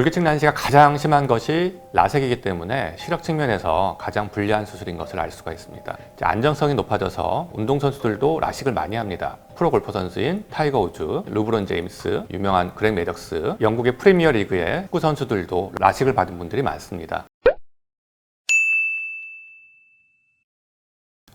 불규칙 난시가 가장 심한 것이 라섹이기 때문에 시력 측면에서 가장 불리한 수술인 것을 알 수가 있습니다. 안정성이 높아져서 운동선수들도 라식을 많이 합니다. 프로골퍼 선수인 타이거 우즈, 르브론 제임스, 유명한 그렉 매덕스, 영국의 프리미어 리그의 축구 선수들도 라식을 받은 분들이 많습니다.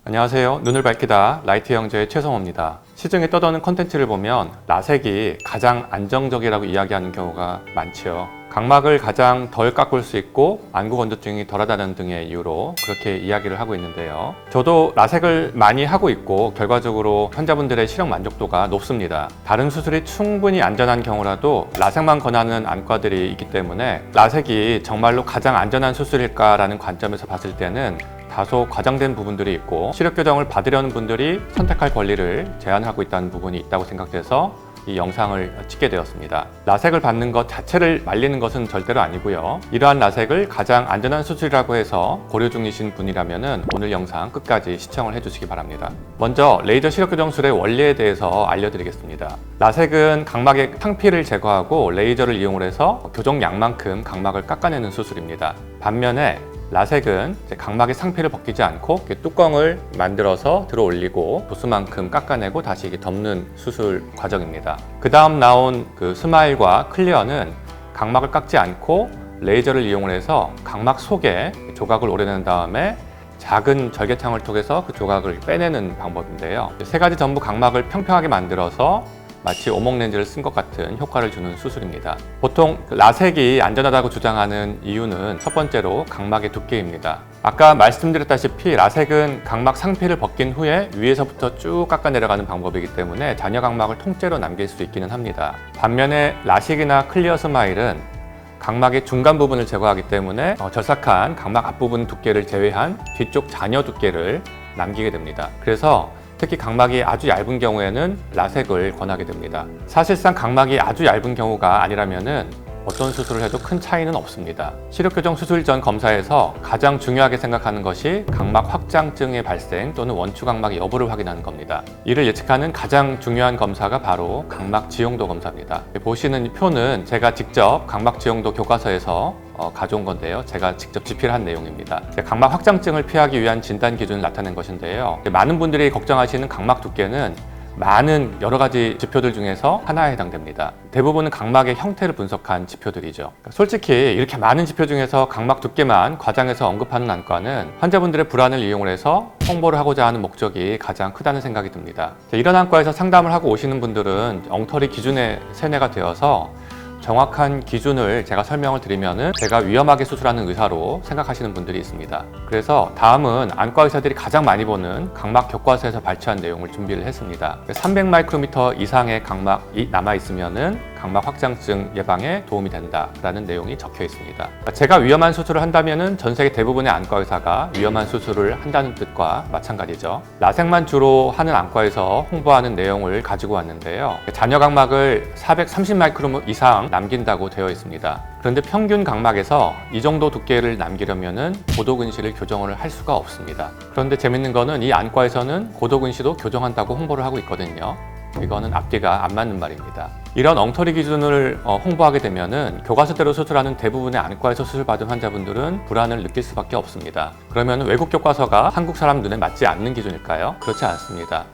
안녕하세요. 눈을 밝히다 라이트 형제의 최성호입니다. 시중에 떠도는 콘텐츠를 보면 라섹이 가장 안정적이라고 이야기하는 경우가 많죠. 각막을 가장 덜 깎을 수 있고 안구 건조증이 덜하다는 등의 이유로 그렇게 이야기를 하고 있는데요. 저도 라섹을 많이 하고 있고 결과적으로 환자분들의 시력 만족도가 높습니다. 다른 수술이 충분히 안전한 경우라도 라섹만 권하는 안과들이 있기 때문에 라섹이 정말로 가장 안전한 수술일까라는 관점에서 봤을 때는 다소 과장된 부분들이 있고 시력 교정을 받으려는 분들이 선택할 권리를 제한하고 있다는 부분이 있다고 생각돼서 이 영상을 찍게 되었습니다. 라섹을 받는 것 자체를 말리는 것은 절대로 아니고요. 이러한 라섹을 가장 안전한 수술이라고 해서 고려 중이신 분이라면 오늘 영상 끝까지 시청을 해주시기 바랍니다. 먼저 레이저 시력 교정술의 원리에 대해서 알려드리겠습니다. 라섹은 각막의 상피를 제거하고 레이저를 이용해서 교정량만큼 각막을 깎아내는 수술입니다. 반면에 라섹은 각막의 상피를 벗기지 않고 뚜껑을 만들어서 들어 올리고 도수만큼 깎아내고 다시 덮는 수술 과정입니다. 그 다음 나온 스마일과 클리어는 각막을 깎지 않고 레이저를 이용해서 각막 속에 조각을 오려낸 다음에 작은 절개창을 통해서 그 조각을 빼내는 방법인데요. 세 가지 전부 각막을 평평하게 만들어서 마치 오목 렌즈를 쓴 것 같은 효과를 주는 수술입니다. 보통 라섹이 안전하다고 주장하는 이유는 첫 번째로 각막의 두께입니다. 아까 말씀드렸다시피 라섹은 각막 상피를 벗긴 후에 위에서부터 쭉 깎아 내려가는 방법이기 때문에 잔여 각막을 통째로 남길 수 있기는 합니다. 반면에 라식이나 클리어 스마일은 각막의 중간 부분을 제거하기 때문에 절삭한 각막 앞부분 두께를 제외한 뒤쪽 잔여 두께를 남기게 됩니다. 그래서 특히 각막이 아주 얇은 경우에는 라섹을 권하게 됩니다. 사실상 각막이 아주 얇은 경우가 아니라면은 어떤 수술을 해도 큰 차이는 없습니다. 시력교정 수술 전 검사에서 가장 중요하게 생각하는 것이 각막 확장증의 발생 또는 원추각막의 여부를 확인하는 겁니다. 이를 예측하는 가장 중요한 검사가 바로 각막 지용도 검사입니다. 보시는 이 표는 제가 직접 각막 지용도 교과서에서 가져온 건데요. 제가 직접 집필한 내용입니다. 각막 확장증을 피하기 위한 진단 기준을 나타낸 것인데요. 많은 분들이 걱정하시는 각막 두께는 많은 여러 가지 지표들 중에서 하나에 해당됩니다. 대부분은 각막의 형태를 분석한 지표들이죠. 솔직히 이렇게 많은 지표 중에서 각막 두께만 과장해서 언급하는 안과는 환자분들의 불안을 이용을 해서 홍보를 하고자 하는 목적이 가장 크다는 생각이 듭니다. 이런 안과에서 상담을 하고 오시는 분들은 엉터리 기준에 세뇌가 되어서 정확한 기준을 제가 설명을 드리면은 제가 위험하게 수술하는 의사로 생각하시는 분들이 있습니다. 그래서 다음은 안과 의사들이 가장 많이 보는 각막 교과서에서 발췌한 내용을 준비를 했습니다. 300 마이크로미터 이상의 각막이 남아있으면은 각막 확장증 예방에 도움이 된다라는 내용이 적혀 있습니다. 제가 위험한 수술을 한다면은 전 세계 대부분의 안과 의사가 위험한 수술을 한다는 뜻과 마찬가지죠. 라섹만 주로 하는 안과에서 홍보하는 내용을 가지고 왔는데요. 잔여 각막을 430 마이크로 이상 남긴다고 되어 있습니다. 그런데 평균 각막에서 이 정도 두께를 남기려면은 고도근시를 교정을 할 수가 없습니다. 그런데 재밌는 거는 이 안과에서는 고도근시도 교정한다고 홍보를 하고 있거든요. 이거는 앞뒤가 안 맞는 말입니다. 이런 엉터리 기준을 홍보하게 되면은 교과서대로 수술하는 대부분의 안과에서 수술받은 환자분들은 불안을 느낄 수밖에 없습니다. 그러면 외국 교과서가 한국 사람 눈에 맞지 않는 기준일까요? 그렇지 않습니다.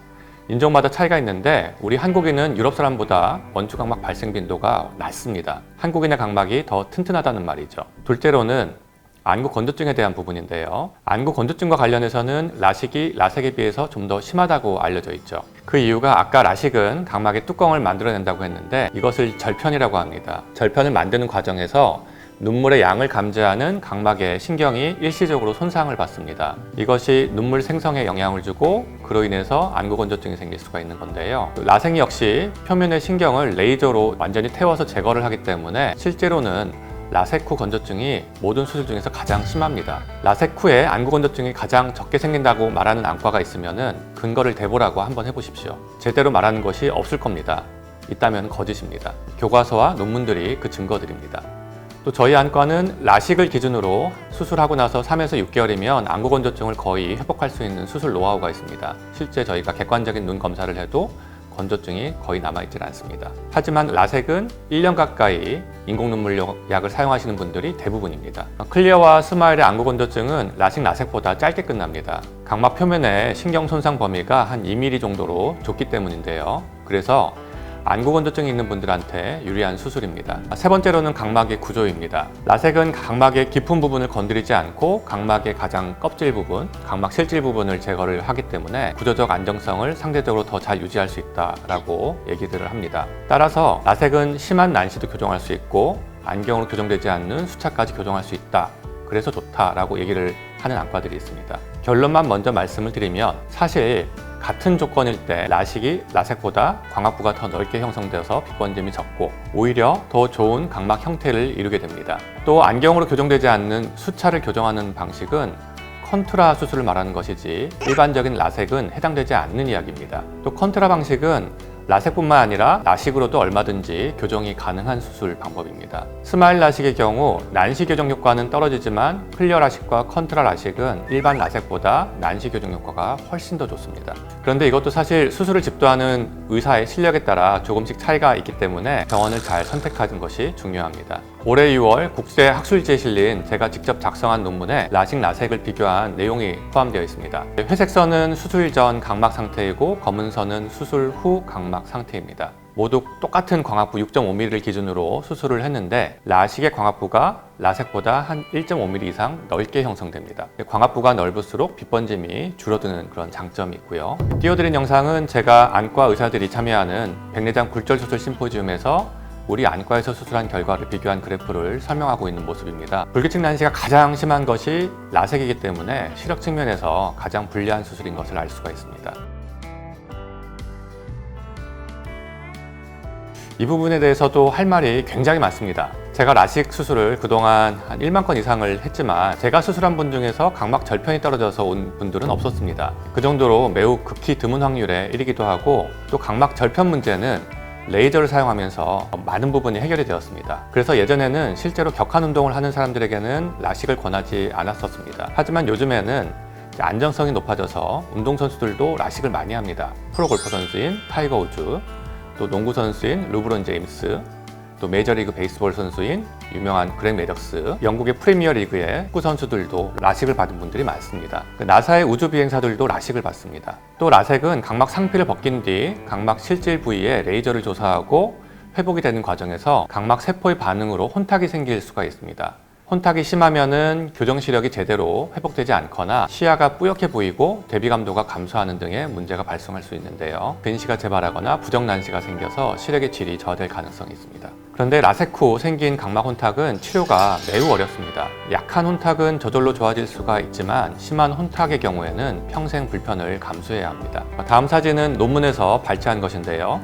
인종마다 차이가 있는데 우리 한국인은 유럽 사람보다 원추각막 발생 빈도가 낮습니다. 한국인의 각막이 더 튼튼하다는 말이죠. 둘째로는 안구 건조증에 대한 부분인데요. 안구 건조증과 관련해서는 라식이 라섹에 비해서 좀 더 심하다고 알려져 있죠. 그 이유가 아까 라식은 각막의 뚜껑을 만들어낸다고 했는데 이것을 절편이라고 합니다. 절편을 만드는 과정에서 눈물의 양을 감지하는 각막의 신경이 일시적으로 손상을 받습니다. 이것이 눈물 생성에 영향을 주고 그로 인해서 안구 건조증이 생길 수가 있는 건데요. 라섹 역시 표면의 신경을 레이저로 완전히 태워서 제거를 하기 때문에 실제로는 라섹 후 건조증이 모든 수술 중에서 가장 심합니다. 라섹 후에 안구 건조증이 가장 적게 생긴다고 말하는 안과가 있으면은 근거를 대보라고 한번 해보십시오. 제대로 말하는 것이 없을 겁니다. 있다면 거짓입니다. 교과서와 논문들이 그 증거들입니다. 또 저희 안과는 라식을 기준으로 수술하고 나서 3에서 6개월이면 안구 건조증을 거의 회복할 수 있는 수술 노하우가 있습니다. 실제 저희가 객관적인 눈 검사를 해도 건조증이 거의 남아있질 않습니다. 하지만 라섹은 1년 가까이 인공눈물 약을 사용하시는 분들이 대부분입니다. 클리어와 스마일의 안구 건조증은 라섹보다 짧게 끝납니다. 각막 표면의 신경 손상 범위가 한 2mm 정도로 좁기 때문인데요. 그래서 안구 건조증이 있는 분들한테 유리한 수술입니다. 세 번째로는 각막의 구조입니다. 라섹은 각막의 깊은 부분을 건드리지 않고 각막의 가장 껍질 부분, 각막 실질 부분을 제거를 하기 때문에 구조적 안정성을 상대적으로 더 잘 유지할 수 있다라고 얘기들을 합니다. 따라서 라섹은 심한 난시도 교정할 수 있고 안경으로 교정되지 않는 수차까지 교정할 수 있다. 그래서 좋다라고 얘기를 하는 안과들이 있습니다. 결론만 먼저 말씀을 드리면 사실 같은 조건일 때 라섹보다 광학부가 더 넓게 형성되어서 빗번짐이 적고 오히려 더 좋은 각막 형태를 이루게 됩니다. 또 안경으로 교정되지 않는 수차를 교정하는 방식은 컨트라 수술을 말하는 것이지 일반적인 라섹은 해당되지 않는 이야기입니다. 또 컨트라 방식은 라섹뿐만 아니라 라식으로도 얼마든지 교정이 가능한 수술 방법입니다. 스마일 라식의 경우 난시 교정 효과는 떨어지지만 클리어 라식과 컨트라 라식은 일반 라섹보다 난시 교정 효과가 훨씬 더 좋습니다. 그런데 이것도 사실 수술을 집도하는 의사의 실력에 따라 조금씩 차이가 있기 때문에 병원을 잘 선택하는 것이 중요합니다. 올해 6월 국제학술지에 실린 제가 직접 작성한 논문에 라섹을 비교한 내용이 포함되어 있습니다. 회색 선은 수술 전 각막 상태이고 검은 선은 수술 후 각막 상태입니다. 모두 똑같은 광학부 6.5mm를 기준으로 수술을 했는데 라식의 광학부가 라섹보다 한 1.5mm 이상 넓게 형성됩니다. 광학부가 넓을수록 빗번짐이 줄어드는 그런 장점이 있고요. 띄워드린 영상은 제가 안과 의사들이 참여하는 백내장 굴절 수술 심포지움에서 우리 안과에서 수술한 결과를 비교한 그래프를 설명하고 있는 모습입니다. 불규칙 난시가 가장 심한 것이 라섹이기 때문에 시력 측면에서 가장 불리한 수술인 것을 알 수가 있습니다. 이 부분에 대해서도 할 말이 굉장히 많습니다. 제가 라식 수술을 그동안 한 1만 건 이상을 했지만 제가 수술한 분 중에서 각막 절편이 떨어져서 온 분들은 없었습니다. 그 정도로 매우 극히 드문 확률에 이르기도 하고 또 각막 절편 문제는 레이저를 사용하면서 많은 부분이 해결이 되었습니다. 그래서 예전에는 실제로 격한 운동을 하는 사람들에게는 라식을 권하지 않았었습니다. 하지만 요즘에는 안정성이 높아져서 운동선수들도 라식을 많이 합니다. 프로골퍼 선수인 타이거 우즈, 또 농구 선수인 르브론 제임스, 또 메이저리그 베이스볼 선수인 유명한 그렉 매덕스, 영국의 프리미어리그의 축구 선수들도 라식을 받은 분들이 많습니다. 나사의 우주 비행사들도 라식을 받습니다. 또 라섹은 각막 상피를 벗긴 뒤 각막 실질 부위에 레이저를 조사하고 회복이 되는 과정에서 각막 세포의 반응으로 혼탁이 생길 수가 있습니다. 혼탁이 심하면은 교정 시력이 제대로 회복되지 않거나 시야가 뿌옇게 보이고 대비감도가 감소하는 등의 문제가 발생할 수 있는데요. 근시가 재발하거나 부정 난시가 생겨서 시력의 질이 저하될 가능성이 있습니다. 그런데 라섹 후 생긴 각막 혼탁은 치료가 매우 어렵습니다. 약한 혼탁은 저절로 좋아질 수가 있지만 심한 혼탁의 경우에는 평생 불편을 감수해야 합니다. 다음 사진은 논문에서 발췌한 것인데요.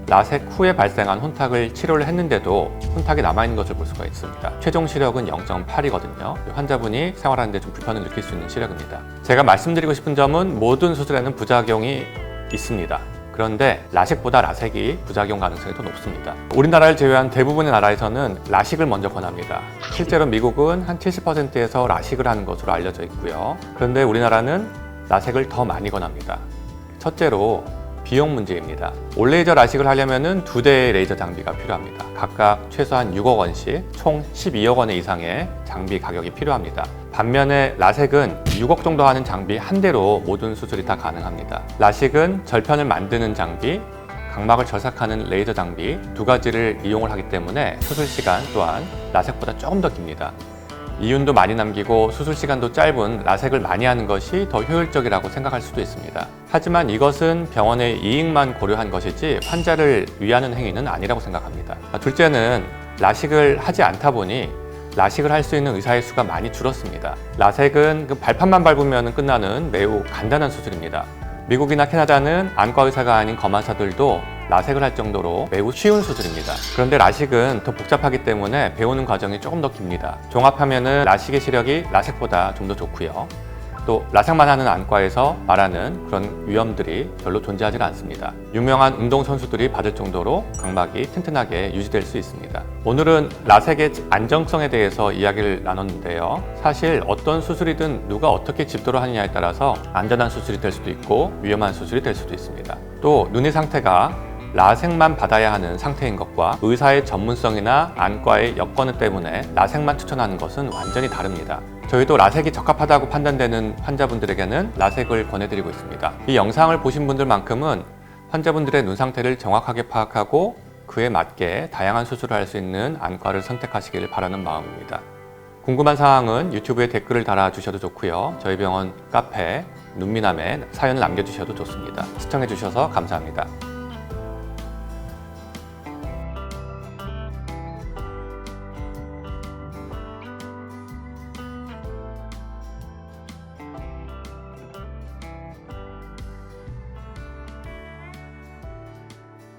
라섹 후에 발생한 혼탁을 치료를 했는데도 혼탁이 남아있는 것을 볼 수가 있습니다. 최종 시력은 0.8이거든요. 환자분이 생활하는데 좀 불편을 느낄 수 있는 시력입니다. 제가 말씀드리고 싶은 점은 모든 수술에는 부작용이 있습니다. 그런데 라식보다 라섹이 부작용 가능성이 더 높습니다. 우리나라를 제외한 대부분의 나라에서는 라식을 먼저 권합니다. 실제로 미국은 한 70%에서 라식을 하는 것으로 알려져 있고요. 그런데 우리나라는 라섹을 더 많이 권합니다. 첫째로 비용 문제입니다. 올레이저 라식을 하려면 2대의 레이저 장비가 필요합니다. 각각 최소한 6억 원씩 총 12억 원 이상의 장비 가격이 필요합니다. 반면에 라섹은 6억 정도 하는 장비 한 대로 모든 수술이 다 가능합니다. 라식은 절편을 만드는 장비, 각막을 절삭하는 레이저 장비 두 가지를 이용을 하기 때문에 수술 시간 또한 라섹보다 조금 더 깁니다. 이윤도 많이 남기고 수술 시간도 짧은 라섹을 많이 하는 것이 더 효율적이라고 생각할 수도 있습니다. 하지만 이것은 병원의 이익만 고려한 것이지 환자를 위하는 행위는 아니라고 생각합니다. 둘째는 라식을 하지 않다 보니 라식을 할 수 있는 의사의 수가 많이 줄었습니다. 라섹은 발판만 밟으면 끝나는 매우 간단한 수술입니다. 미국이나 캐나다는 안과 의사가 아닌 검안사들도 라섹을 할 정도로 매우 쉬운 수술입니다. 그런데 라식은 더 복잡하기 때문에 배우는 과정이 조금 더 깁니다. 종합하면은 라식의 시력이 라섹보다 좀 더 좋고요. 또 라섹만 하는 안과에서 말하는 그런 위험들이 별로 존재하지 않습니다. 유명한 운동선수들이 받을 정도로 각막이 튼튼하게 유지될 수 있습니다. 오늘은 라섹의 안정성에 대해서 이야기를 나눴는데요. 사실 어떤 수술이든 누가 어떻게 집도를 하느냐에 따라서 안전한 수술이 될 수도 있고 위험한 수술이 될 수도 있습니다. 또 눈의 상태가 라섹만 받아야 하는 상태인 것과 의사의 전문성이나 안과의 여건 때문에 라섹만 추천하는 것은 완전히 다릅니다. 저희도 라섹이 적합하다고 판단되는 환자분들에게는 라섹을 권해드리고 있습니다. 이 영상을 보신 분들만큼은 환자분들의 눈 상태를 정확하게 파악하고 그에 맞게 다양한 수술을 할 수 있는 안과를 선택하시길 바라는 마음입니다. 궁금한 사항은 유튜브에 댓글을 달아주셔도 좋고요. 저희 병원 카페 눈미남에 사연을 남겨주셔도 좋습니다. 시청해주셔서 감사합니다.